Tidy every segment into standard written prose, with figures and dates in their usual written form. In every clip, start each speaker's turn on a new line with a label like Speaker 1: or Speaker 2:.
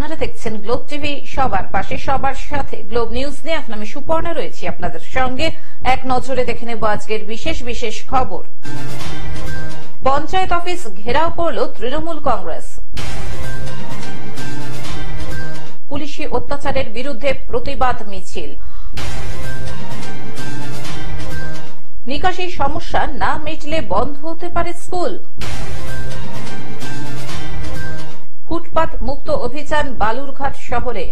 Speaker 1: আপনারা দেখছেন globe TV, সবার পাশে সবার সাথে। গ্লোব নিউজ নিয়ে এখন আমি সুপর্ণা রয়েছি আপনাদের সঙ্গে। এক নজরে দেখে নেব আজকের বিশেষ বিশেষ খবর। পঞ্চায়েত অফিস ঘেরাও করল তৃণমূল কংগ্রেস। পুলিশি অত্যাচারের বিরুদ্ধে প্রতিবাদ মিছিল। নিকাশি সমস্যা না মিটলে বন্ধ হতে পারে স্কুল। ফুটপাত মুক্ত অভিযান বালুরঘাট শহরে।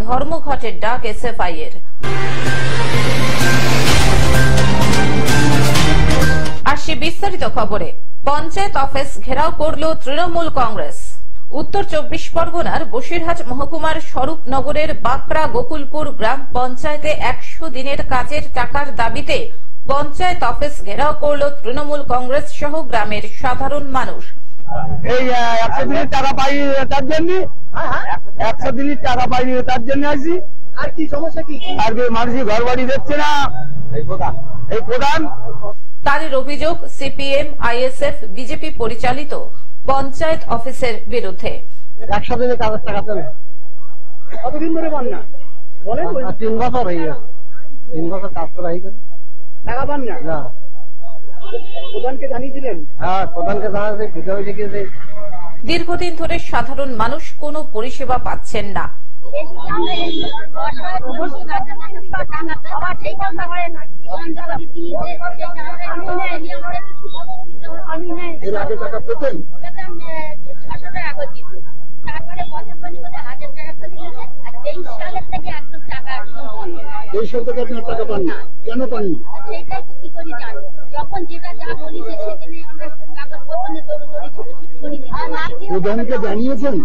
Speaker 1: ধর্মঘটের ডাক এসএফআই এর। আসছে বিস্তারিত খবরে। পঞ্চায়েত অফিস ঘেরাও করল তৃণমূল কংগ্রেস। উত্তর 24 পরগনার বসিরহাট মহকুমার স্বরূপনগরের বাঁকড়া গোকুলপুর গ্রাম পঞ্চায়েতে 100 দিনের কাজের টাকার দাবিতে পঞ্চায়েত অফিস ঘেরাও করল তৃণমূল কংগ্রেস সহ গ্রামের সাধারণ মানুষ।
Speaker 2: এই 100 দিনের টাকা পাইনি তার জন্য, 100 দিনের টাকা পাইনি তার জন্য আসি।
Speaker 3: আর কি সমস্যা কি?
Speaker 2: আর মানুষের ঘর বাড়ি দিচ্ছে না এই প্রধান।
Speaker 1: তাদের অভিযোগ সিপিএম, আইএসএফ, বিজেপি পরিচালিত পঞ্চায়েত অফিসের বিরুদ্ধে।
Speaker 2: 100 দিনের কাজের টাকা চলে।
Speaker 3: কতদিন ধরে পান না? বলেন।
Speaker 2: 3 বছর হয়ে গেছে। 3 বছর কাজ করা হয়ে গেছে,
Speaker 3: টাকা পান না। প্রধানকে জানিয়েছিলেন?
Speaker 2: হ্যাঁ, প্রধানকে জানাতে ভিডিও লিখেছে।
Speaker 1: দীর্ঘদিন ধরে সাধারণ মানুষ কোনো পরিষেবা পাচ্ছেন না।
Speaker 2: এর আগে টাকা পেতেন?
Speaker 4: তারপরে বছর 1000 টাকা করে দিয়েছে। আর 23 সালের থেকে একদম টাকা
Speaker 2: এই সাল থেকে আপনার টাকা পাননি, কেন পাননি?
Speaker 4: সেটাই তো কি করে জানবো? যখন যেটা যা বলিছে সেখানে আমরা কাগজপত্র নিয়ে দৌড়দৌড়ি ছুটোছুটি করি।
Speaker 2: প্রধানকে জানিয়েছেন?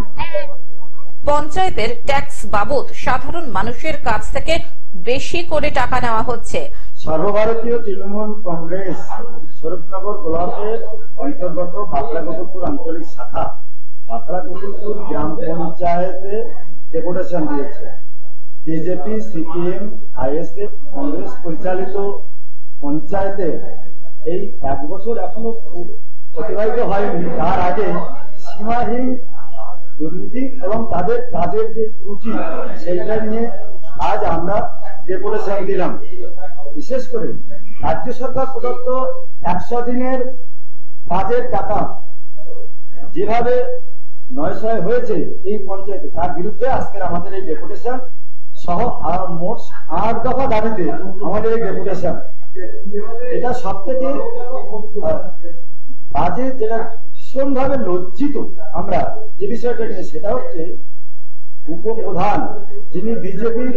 Speaker 1: পঞ্চায়েতের ট্যাক্স বাবদ সাধারণ মানুষের কাছ থেকে বেশি করে টাকা নেওয়া হচ্ছে।
Speaker 5: সর্বভারতীয় তৃণমূল কংগ্রেস স্বরূপনগর ব্লকের অন্তর্গত বাঁকড়া গোকুলপুর আঞ্চলিক শাখা বাঁকড়া গোকুলপুর গ্রাম পঞ্চায়েতে ডেপুটেশন দিয়েছে। বিজেপি, সিপিএম, আইএসএফ, কংগ্রেস পরিচালিত পঞ্চায়েতে এই 1 বছর এখনো অতিবাহিত হয়নি, তার আগে সীমাহীন দুর্নীতি এবং তাদের কাজের যে ত্রুটি সেইটা নিয়ে আজ আমরা ডেপুটেশন দিলাম। বিশেষ করে রাজ্য সরকার প্রদত্ত 100 দিনের কাজের টাকা যেভাবে নয়শয় হয়েছে এই পঞ্চায়েতে, তার বিরুদ্ধে আজকের আমাদের এই ডেপুটেশন সহ মোট 8 দফা দাবিতে আমাদের এই ডেপুটেশন। এটা সব থেকে বাজে, যেটা ভীষণভাবে লজ্জিত আমরা যে বিষয়টা নিয়ে, সেটা হচ্ছে উপপ্রধান যিনি বিজেপির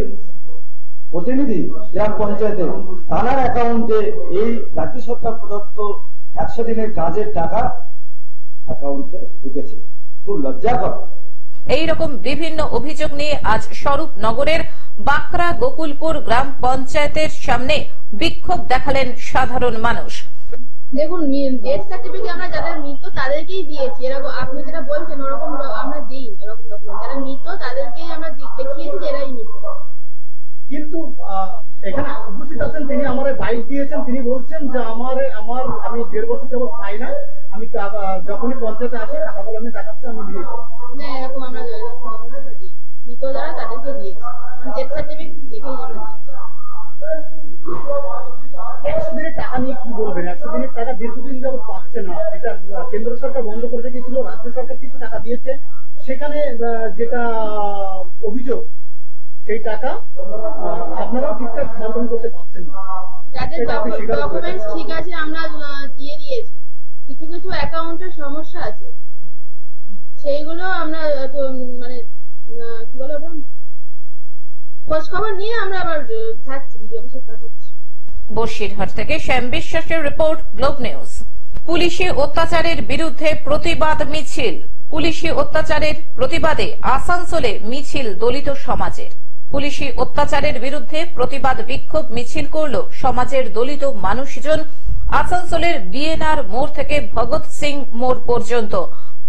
Speaker 5: প্রতিনিধি গ্রাম পঞ্চায়েতে, তার অ্যাকাউন্টে এই রাজ্য সরকার প্রদত্ত 100 দিনের কাজের টাকা অ্যাকাউন্টে ঢুকেছে। খুব লজ্জাকর।
Speaker 1: এইরকম বিভিন্ন অভিযোগ নিয়ে আজ স্বরূপনগরের বাঁকড়া গোকুলপুর গ্রাম পঞ্চায়েতের সামনে বিক্ষোভ দেখালেন সাধারণ মানুষ।
Speaker 6: দেখুন, ডেথ সার্টিফিকেট আমরা যারা মৃত তাদেরকেই দিয়েছি। এরকম আপনি যেটা বলছেন ওরকম আমরা দিই, এরকম যারা মৃত তাদেরকেই আমরা দেখিয়েছি এরাই মৃত।
Speaker 3: কিন্তু এখানে উপস্থিত আছেন তিনি আমার বাইক দিয়েছেন, তিনি বলছেন যে আমি 1.5 বছর যাবত পাই না, আমি যখনই পঞ্চায়েতে আসি টাকা বলে আমি দেখাচ্ছি আমি দিয়েছি।
Speaker 6: না, এরকম আমরা দিই, মৃত যারা তাদেরকে দিয়েছি, ডেথ সার্টিফিকেট দেখেই আমরা দিয়েছি।
Speaker 3: 100 দিনের টাকা নিয়ে কি বলবেন? 100 দিনের টাকা দীর্ঘদিন যাবত পাচ্ছে না। এটা কেন্দ্র সরকার বন্ধ করে রেখেছিল, রাজ্য সরকার কিছু টাকা দিয়েছে, সেখানে যেটা অভিযোগ সেই টাকা আপনারাও ঠিকঠাক বন্টন করতে পারছেন না।
Speaker 6: যাদের ডকুমেন্টস ঠিক আছে আমরা দিয়ে দিয়েছি, কিছু কিছু অ্যাকাউন্টের সমস্যা আছে, সেইগুলো আমরা মানে কি বলে ওটা খোঁজ খবর নিয়ে আমরা আবার থাকছি, ভিডিও অফিসে পাঠাচ্ছি।
Speaker 1: বসিরহাট থেকে শ্যাম বিশ্বাসের রিপোর্ট, গ্লোব নিউজ। পুলিশি অত্যাচারের বিরুদ্ধে প্রতিবাদ মিছিল। পুলিশি অত্যাচারের প্রতিবাদে আসানসোলে মিছিল দলিত সমাজের। পুলিশি অত্যাচারের বিরুদ্ধে প্রতিবাদ বিক্ষোভ মিছিল করল সমাজের দলিত মানুষজন। আসানসোলের বিএনআর মোড় থেকে ভগৎ সিং মোড় পর্যন্ত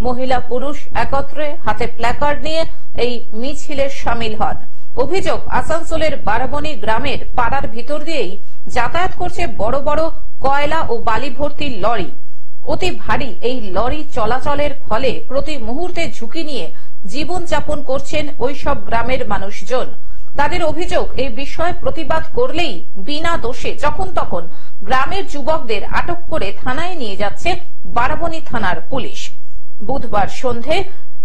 Speaker 1: মহিলা পুরুষ একত্রে হাতে প্ল্যাকার্ড নিয়ে এই মিছিলে সামিল হন। অভিযোগ, আসানসোলের বারাবণী গ্রামের পাড়ার ভিতর দিয়েই যাতায়াত করছে বড় বড় কয়লা ও বালি ভর্তি লরি। অতি ভারী এই লরি চলাচলের ফলে প্রতি মুহূর্তে ঝুঁকি নিয়ে জীবনযাপন করছেন ওইসব গ্রামের মানুষজন। তাদের অভিযোগ, এই বিষয়ে প্রতিবাদ করলেই বিনা দোষে যখন তখন গ্রামের যুবকদের আটক করে থানায় নিয়ে যাচ্ছে বারাবণী থানার পুলিশ। বুধবার সন্ধে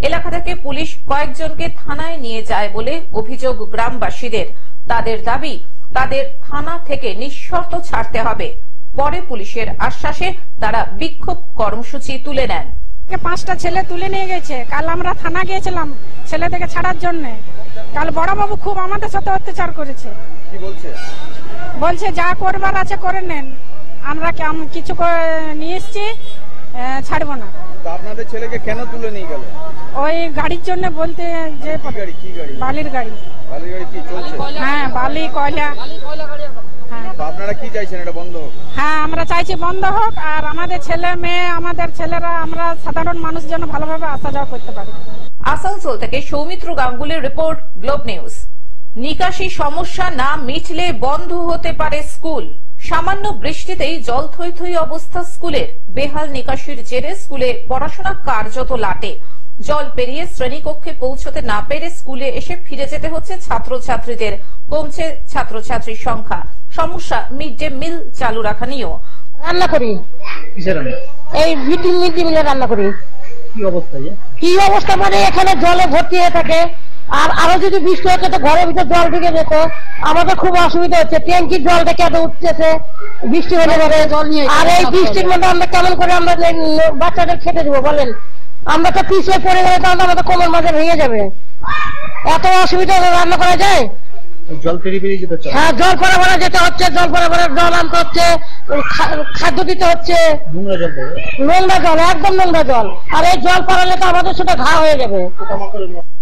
Speaker 1: এলাকা থেকে পুলিশ কয়েকজনকে থানায় নিয়ে যায় বলে অভিযোগ গ্রামবাসীদের। তাদের দাবি, তাদের থানা থেকে নিঃশর্ত ছাড়তে হবে। পরে পুলিশের আশ্বাসে তারা বিক্ষোভ কর্মসূচি তুলে নেন।
Speaker 7: 5টা ছেলে তুলে নিয়ে গেছে। কাল আমরা থানা গিয়েছিলাম ছেলে থেকে ছাড়ার জন্য। কাল বড়বাবু খুব আমাদের সাথে অত্যাচার করেছে।
Speaker 3: কি বলছে?
Speaker 7: বলছে যা করবার আছে করে নেন, আমরা কিছু নিয়ে এসছি, ছাড়বো না।
Speaker 3: আপনাদের ছেলেকে কেন তুলে নিয়ে গেল?
Speaker 7: ওই গাড়ির জন্য বলতে যে
Speaker 3: কি গাড়ি?
Speaker 7: বালির গাড়ি।
Speaker 3: বালির গাড়ি কি চলছে?
Speaker 7: হ্যাঁ, বালি কয়লা।
Speaker 3: আপনারা কি চাইছেন, এটা বন্ধ হোক?
Speaker 7: হ্যাঁ, আমরা চাইছি বন্ধ হোক, আর আমাদের ছেলে মেয়ে, আমাদের ছেলেরা, আমরা সাধারণ মানুষ যেন ভালোভাবে আসা যাওয়া করতে পারি।
Speaker 1: আসানসোল থেকে সৌমিত্র গাঙ্গুলির রিপোর্ট, গ্লোব নিউজ। নিকাশি সমস্যা না মিটলে বন্ধ হতে পারে স্কুল। সামান্য বৃষ্টিতেই জল থই থই অবস্থা স্কুলের। বেহাল নিকাশির জেরে স্কুলে পড়াশোনা কার্যত লাটে। জল পেরিয়ে শ্রেণীকক্ষে পৌঁছতে না পেরে স্কুলে এসে ফিরে যেতে হচ্ছে ছাত্রছাত্রীদের। কমছে ছাত্রছাত্রীর সংখ্যা। সমস্যা মিড ডে মিল চালু রাখা নিয়েও।
Speaker 8: রান্না করি।
Speaker 3: কিসের রান্না?
Speaker 8: এই মিড ডে মিলে রান্না করি।
Speaker 3: কি অবস্থা?
Speaker 8: কি অবস্থা মানে এখানে জলে ভর্তি হয়ে থাকে, আর আরো যদি বৃষ্টি হচ্ছে তো ঘরের ভিতরে জল ঢুকে যেত। আমাদের খুব অসুবিধা হচ্ছে, ট্যাঙ্কির জলটা কেটে উঠতেছে বৃষ্টি হলে পরে। আর এই বৃষ্টির মধ্যে আমরা কেমন করে আমরা বাচ্চাদের খেতে দেবো বলেন? আমরা তো পিছিয়ে পড়ে গেলে তাহলে আমাদের কোমর মাঝে ভেঙে যাবে। এত অসুবিধা রান্না করা যায়?
Speaker 3: জল পেরিয়ে যেতে হচ্ছে।
Speaker 8: হ্যাঁ, জল পরে যেতে হচ্ছে, জল পরে জল আনতে হচ্ছে, খাদ্য দিতে হচ্ছে। নোংরা জল, একদম নোংরা জল। আর এই জল পড়ালে তো আমাদের সাথে ঘা হয়ে যাবে।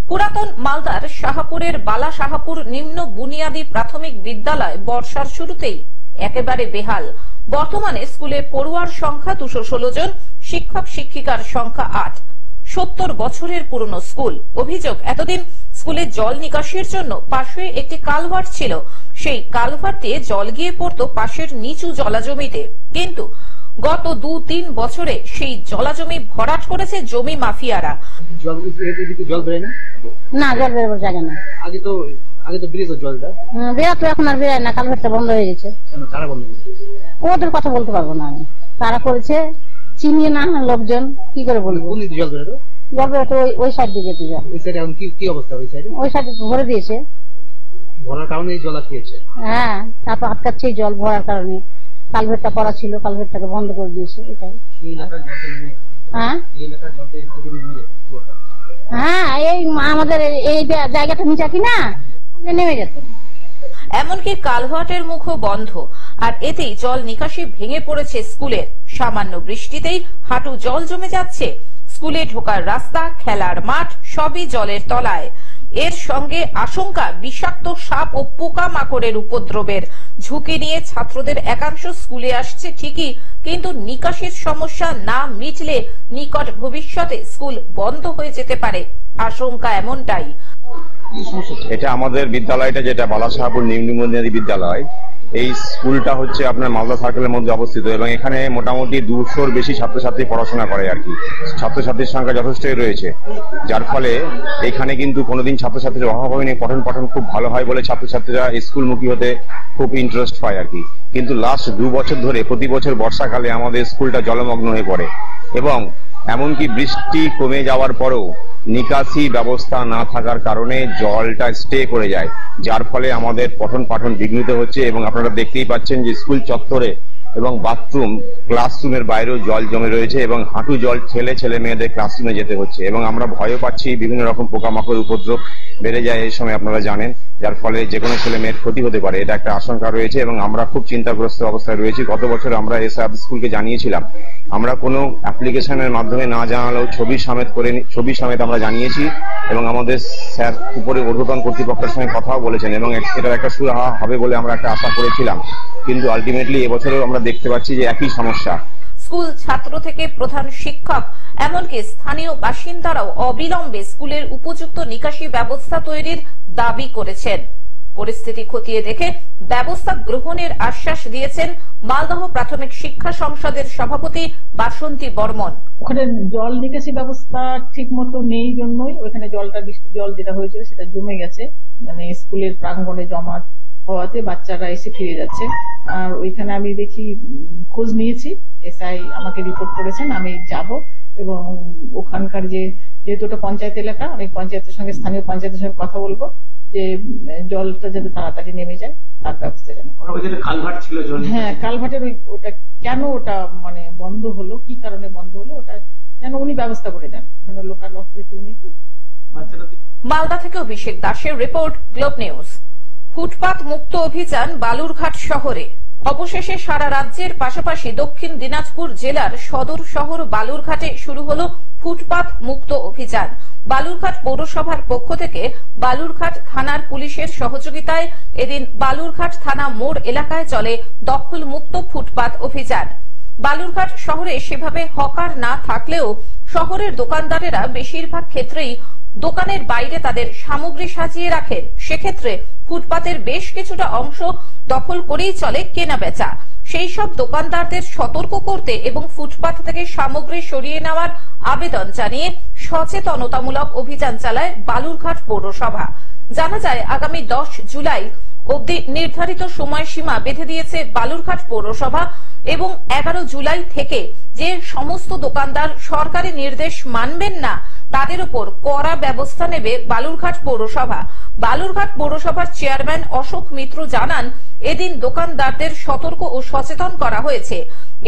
Speaker 1: পুরাতন মালদার শাহপুরের বালা শাহপুর নিম্ন বুনিয়াদী প্রাথমিক বিদ্যালয় বর্ষার শুরুতেই একেবারে বেহাল। বর্তমানে স্কুলে পড়ুয়ার সংখ্যা 216 জন, শিক্ষক শিক্ষিকার সংখ্যা 8। 70 বছরের পুরনো স্কুল। অভিযোগ, এতদিন স্কুলে জল নিকাশির জন্য পাশে একটি কালভার্ট ছিল। সেই কালভার্ট দিয়ে জল গিয়ে পড়তো পাশের নিচু জলাজমিতে। কিন্তু গত 2-3 বছরে সেই জলাজমি ভরাট করেছে জমি মাফিয়ারা।
Speaker 3: জল বেরোয় না?
Speaker 8: না, জল বেরোবার জায়গা না।
Speaker 3: আগে তো বেরিয়েছে জলটা।
Speaker 8: বেরোতো, এখন আর বেরোয় না। কালভার্টটা বন্ধ হয়ে গেছে।
Speaker 3: কারা বন্ধ করেছে?
Speaker 8: ওদের কথা বলতে পারবো না আমি। তারা করেছে, চিনিয়ে না লোকজন, কি করে বলবো?
Speaker 3: কোন দিকে জল বেরোতো?
Speaker 8: জল বেরোতো ওই সাইড দিয়ে যেতে যায়।
Speaker 3: ওই সাইডে এখন কি অবস্থা? ওই সাইডে
Speaker 8: ভরে দিয়েছে।
Speaker 3: ভরার কারণে জল আটকেছে।
Speaker 8: হ্যাঁ, তারপর আটকাচ্ছে জল ভরার কারণে। কালভার্টটা করা ছিল, কালভার্টটাকে বন্ধ করে দিয়েছে। এটাই। হ্যাঁ, এই আমাদের এই জায়গাটা নিচা কিনা নেমে যেত।
Speaker 1: এমনকি কালভার্টের মুখও বন্ধ। আর এতেই জল নিকাশি ভেঙে পড়েছে স্কুলের। সামান্য বৃষ্টিতেই হাঁটু জল জমে যাচ্ছে। স্কুলে ঢোকার রাস্তা, খেলার মাঠ সবই জলের তলায়। এর সঙ্গে আশঙ্কা বিষাক্ত সাপ ও পোকা মাকড়ের উপদ্রবের। ঝুঁকি নিয়ে ছাত্রদের একাংশ স্কুলে আসছে ঠিকই, কিন্তু নিকাশির সমস্যা না মিটলে নিকট ভবিষ্যতে স্কুল বন্ধ হয়ে যেতে পারে। আশঙ্কা এমনটাই।
Speaker 9: এটা আমাদের বিদ্যালয়টা, যেটা বালা শাহপুর নিম্ন বুনিয়াদী বিদ্যালয়, এই স্কুলটা হচ্ছে আপনার মালদা সার্কেলের মধ্যে অবস্থিত এবং এখানে মোটামুটি 200-র বেশি ছাত্রছাত্রী পড়াশোনা করে আর কি। ছাত্রছাত্রীর সংখ্যা যথেষ্টই রয়েছে, যার ফলে এখানে কিন্তু কোনোদিন ছাত্রছাত্রীর অভাব হয়নি। পঠন খুব ভালো হয় বলে ছাত্রছাত্রীরা স্কুলমুখী হতে খুব ইন্টারেস্ট পায় আর কি। কিন্তু লাস্ট 2 বছর ধরে প্রতি বছর বর্ষাকালে আমাদের স্কুলটা জলমগ্ন হয়ে পড়ে এবং এমনকি বৃষ্টি কমে যাওয়ার পরেও নিকাশি ব্যবস্থা না থাকার কারণে জলটা স্টে করে যায়, যার ফলে আমাদের পঠন বিঘ্নিত হচ্ছে। এবং আপনারা দেখতেই পাচ্ছেন যে স্কুল চত্বরে এবং বাথরুম, ক্লাসরুমের বাইরেও জল জমে রয়েছে এবং হাঁটু জল ছেলে মেয়েদের ক্লাসরুমে যেতে হচ্ছে। এবং আমরা ভয়ও পাচ্ছি, বিভিন্ন রকম পোকামাকড় উপদ্রব বেড়ে যায় এই সময়, আপনারা জানেন, যার ফলে যে কোনো ছেলে মেয়ের ক্ষতি হতে পারে, এটা একটা আশঙ্কা রয়েছে এবং আমরা খুব চিন্তাগ্রস্ত অবস্থায় রয়েছি। গত বছর আমরা এসআব স্কুলকে জানিয়েছিলাম। আমরা কোনো অ্যাপ্লিকেশনের মাধ্যমে না জানালেও ছবি সমেত আমরা জানিয়েছি এবং আমাদের স্যার উপরে ঊর্ধ্বতন কর্তৃপক্ষের সঙ্গে কথাও বলেছেন এবং এটার একটা সুরাহা হবে বলে আমরা একটা আশা করেছিলাম। কিন্তু আলটিমেটলি এবছরও আমরা দেখতে পাচ্ছি যে একই সমস্যা।
Speaker 1: স্কুল ছাত্র থেকে প্রধান শিক্ষক এমনকি স্থানীয় বাসিন্দারাও অবিলম্বে স্কুলের উপযুক্ত নিকাশি ব্যবস্থা তৈরির দাবি করেছেন। পরিস্থিতি খতিয়ে দেখে ব্যবস্থা গ্রহণের আশ্বাস দিয়েছেন মালদহ প্রাথমিক শিক্ষা সংসদের সভাপতি বাসন্তী বর্মন।
Speaker 10: ওখানে জল নিকাশি ব্যবস্থা ঠিক মতো নেই জন্যই ওখানে জলটা, বৃষ্টির জল যেটা হয়েছিল সেটা জমে গেছে, মানে স্কুলের প্রাঙ্গণে জমা হওয়াতে বাচ্চারা এসে ফিরে যাচ্ছে। আর ওইখানে আমি দেখি খোঁজ নিয়েছি, এসআই আমাকে রিপোর্ট করেছেন, আমি যাব এবং ওখানকার যেহেতু ওটা পঞ্চায়েত এলাকা, আমি পঞ্চায়েতের সঙ্গে, স্থানীয় পঞ্চায়েতের সঙ্গে কথা বলবো যে জলটা যাতে তাড়াতাড়ি নেমে যায় তার ব্যবস্থা যেন।
Speaker 3: কালভার্ট ছিল জল,
Speaker 10: হ্যাঁ কালভার্টের ওটা কেন ওটা মানে বন্ধ হলো, কি কারণে বন্ধ হলো ওটা যেন উনি ব্যবস্থা করে দেন, কারণ লোকাল অথরিটি উনি তো।
Speaker 1: মালদা থেকে অভিষেক দাসের রিপোর্ট, গ্লোব নিউজ। ফুটপাত মুক্ত অভিযান বালুরঘাট শহরে। অবশেষে সারা রাজ্যের পাশাপাশি দক্ষিণ দিনাজপুর জেলার সদর শহর বালুরঘাটে শুরু হলো ফুটপাত মুক্ত অভিযান। বালুরঘাট পৌরসভার পক্ষ থেকে বালুরঘাট থানার পুলিশের সহযোগিতায় এদিন বালুরঘাট থানা মোড় এলাকায় চলে দখল মুক্ত ফুটপাত অভিযান। বালুরঘাট শহরে সেভাবে হকার না থাকলেও শহরের দোকানদারেরা বেশিরভাগ ক্ষেত্রেই দোকানের বাইরে তাদের সামগ্রী সাজিয়ে রাখেন। সেক্ষেত্রে ফুটপাতের বেশ কিছুটা অংশ দখল করেই চলে কেনা বেচা। সেই সব দোকানদারদের সতর্ক করতে এবং ফুটপাত থেকে সামগ্রী সরিয়ে নেওয়ার আবেদন জানিয়ে সচেতনতামূলক অভিযান চালায় বালুরঘাট পৌরসভা। জানা যায় আগামী 10 জুলাই অবধি নির্ধারিত সময়সীমা বেঁধে দিয়েছে বালুরঘাট পৌরসভা এবং 11 জুলাই থেকে যে সমস্ত দোকানদার সরকারি নির্দেশ মানবেন না তাদের উপর কড়া ব্যবস্থা নেবে বালুরঘাট পৌরসভা। বালুরঘাট পৌরসভার চেয়ারম্যান অশোক মিত্র জানান, এদিন দোকানদারদের সতর্ক ও সচেতন করা হয়েছে।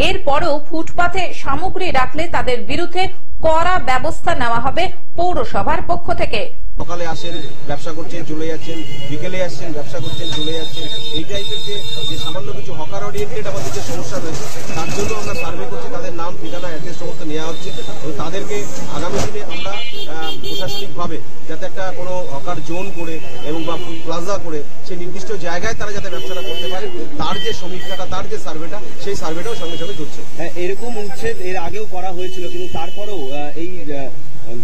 Speaker 1: এরপরেও ফুটপাতে সামগ্রী রাখলে তাদের বিরুদ্ধে কড়া ব্যবস্থা নেওয়া হবে পৌরসভার পক্ষ থেকে।
Speaker 11: সকালে আসেন ব্যবসা করছেন চলে যাচ্ছেন, বিকেলে আসছেন ব্যবসা করছেন চলে যাচ্ছেন, এই টাইপের যে সামান্য কিছু হকার ওরিয়েন্টেড আমাদের যে সমস্যা রয়েছে তার জন্য আমরা সার্ভে করছি, তাদের নাম, ঠিকানা, অ্যাড্রেস সমস্ত নেওয়া হচ্ছে এবং তাদেরকে আগামী দিনে আমরা প্রশাসনিকভাবে যাতে একটা কোনো হকার জোন করে এবং বা প্লাজা করে সেই নির্দিষ্ট জায়গায় তারা যাতে ব্যবসাটা করতে পারে তার যে সমীক্ষাটা, তার যে সার্ভেটা, সেই সার্ভেটাও সঙ্গে সঙ্গে চলছে।
Speaker 12: এরকম উচ্ছেদ এর আগেও করা হয়েছিল, কিন্তু তারপরেও এই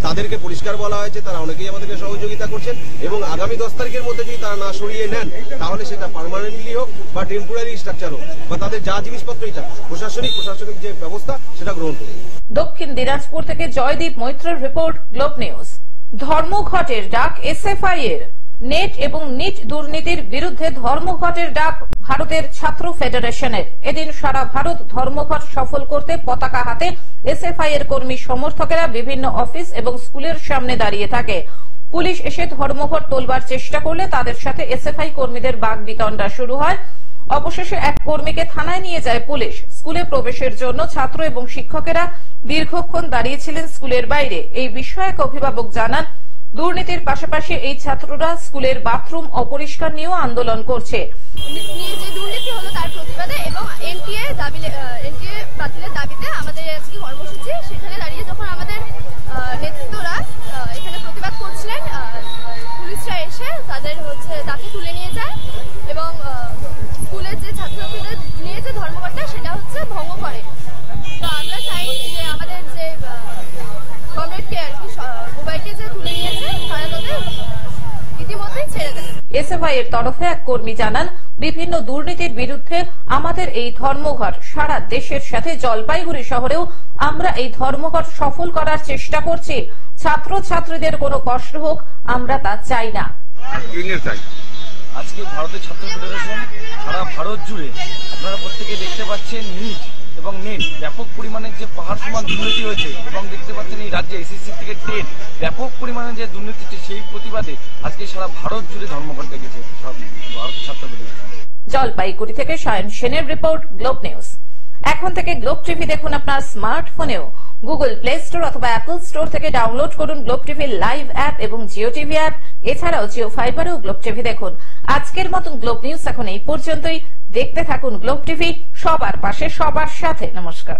Speaker 11: তাদেরকে পরিষ্কার বলা হয়েছে, তারা অনেকেই আমাদেরকে সহযোগিতা করছেন এবং আগামী 10 তারিখের মধ্যে যদি তারা না সরিয়ে নেন তাহলে সেটা পার্মানেন্টলি হোক বা টেম্পোরারি স্ট্রাকচার হোক বা তাদের যা জিনিসপত্রই থাক প্রশাসনিক যে ব্যবস্থা সেটা গ্রহণ করবে।
Speaker 1: দক্ষিণ দিনাজপুর থেকে জয়দীপ মৈত্রের রিপোর্ট, গ্লোব নিউজ। ধর্মঘটের ডাক এসএফআই এর। নেট এবং নিট দুর্নীতির বিরুদ্ধে ধর্মঘটের ডাক ভারতের ছাত্র ফেডারেশনের। এদিন সারা ভারত ধর্মঘট সফল করতে পতাকা হাতে এসএফআই এর কর্মী সমর্থকেরা বিভিন্ন অফিস এবং স্কুলের সামনে দাঁড়িয়ে থাকে। পুলিশ এসে ধর্মঘট তোলবার চেষ্টা করলে তাদের সাথে এসএফআই কর্মীদের বাগবিতণ্ডা শুরু হয়। অবশেষে এক কর্মীকে থানায় নিয়ে যায় পুলিশ। স্কুলে প্রবেশের জন্য ছাত্র এবং শিক্ষকেরা দীর্ঘক্ষণ দাঁড়িয়েছিলেন স্কুলের বাইরে। এই বিষয়ে এক অভিভাবক জানান, দুর্নীতির পাশাপাশি এই ছাত্ররা স্কুলের বাথরুম অপরিষ্কার নিয়েও আন্দোলন করছে।
Speaker 6: যে দুর্নীতি হলো তার প্রতিবাদে এবং এনটিএ বাতিলের দাবিতে আমাদের আজকে কর্মসূচি, সেখানে দাঁড়িয়ে যখন আমাদের নেতৃত্বরা এখানে প্রতিবাদ করছিলেন, পুলিশরা এসে তাদের দাবি তুলে নিয়ে যায় এবং স্কুলের যে ছাত্রছাত্রীদের নিয়ে যে ধর্মঘটটা সেটা ভঙ্গ করে। তো আমরা চাই যে আমাদের যে কমরেডকে আর কি মোবাইলকে যে তুলে নিয়েছে তারা তাদের ইতিমধ্যেই ছেড়ে দেয়।
Speaker 1: এসএফআই এর তরফে এক কর্মী জানান, বিভিন্ন দুর্নীতির বিরুদ্ধে আমাদের এই ধর্মঘট সারা দেশের সাথে জলপাইগুড়ি শহরেও আমরা এই ধর্মঘট সফল করার চেষ্টা করছি। ছাত্র ছাত্রীদের কোনো কষ্ট হোক আমরা তা চাই না।
Speaker 12: আজকে ভারতের ছাত্র ফেডারেশন সারা ভারত জুড়ে আপনারা প্রত্যেকে দেখতে পাচ্ছেন নিট এবং নেট ব্যাপক পরিমাণে যে পাহাড় সমান দুর্নীতি হয়েছে এবং দেখতে পাচ্ছেন এই রাজ্যে এসএসসি থেকে টেট ব্যাপক পরিমাণে যে দুর্নীতি হচ্ছে সেই প্রতিবাদে আজকে সারা ভারত জুড়ে ধর্মঘট ডেকেছে ভারত ছাত্র ফেডারেশন।
Speaker 1: জলপাইগুড়ি থেকে সায়ন সেনের রিপোর্ট, গ্লোব নিউজ। এখন থেকে গ্লোব টিভি দেখুন আপনার স্মার্টফোনেও। গুগল প্লে স্টোর অথবা অ্যাপল স্টোর থেকে ডাউনলোড করুন গ্লোব টিভি লাইভ অ্যাপ এবং জিও টিভি অ্যাপ। এছাড়াও জিও ফাইবারেও গ্লোব টিভি দেখুন। আজকের মতন গ্লোব নিউজ এখন এই পর্যন্তই। দেখতে থাকুন গ্লোব টিভি, সবার পাশে সবার সাথে। নমস্কার।